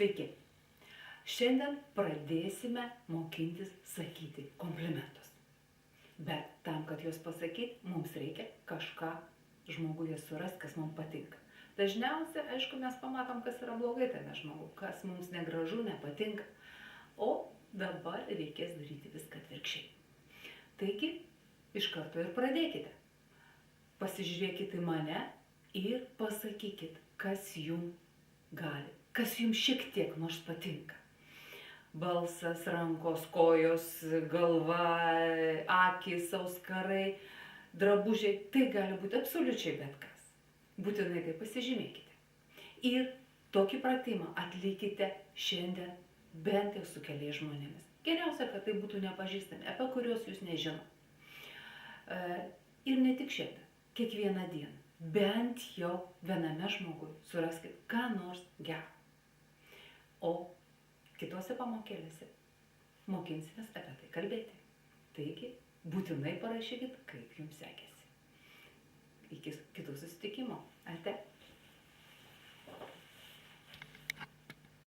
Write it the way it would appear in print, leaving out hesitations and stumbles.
Sveiki. Šiandien pradėsime mokintis sakyti komplimentus. Bet tam, kad juos pasakyti, mums reikia kažką žmoguje surasti, kas mums patinka. Dažniausiai, aišku, mes pamatom, kas yra blogai tame žmogui, kas mums negražu, nepatinka. O dabar reikės daryti viską atvirkščiai. Taigi, iš karto ir pradėkite. Pasižiūrėkite į mane ir pasakykit, kas jums gali, kas jums šiek tiek nors patinka. Balsas, rankos, kojos, galva, akys, auskarai, drabužiai, tai gali būti absoliučiai bet kas. Būtinai tai pasižymėkite. Ir tokį pratimą atlikite šiandien bent jau su keliais žmonėmis. Geriausia, kad tai būtų nepažįstami, apie kuriuos jūs nežinote. Ir ne tik šiandien, kiekvieną dieną. Bent jau viename žmogui suraskit ką nors gero. O kitose pamokėlėse mokinsimės apie tai kalbėti. Taigi, būtinai parašykit, kaip jums sekėsi. Iki kitų susitikimo. Ate.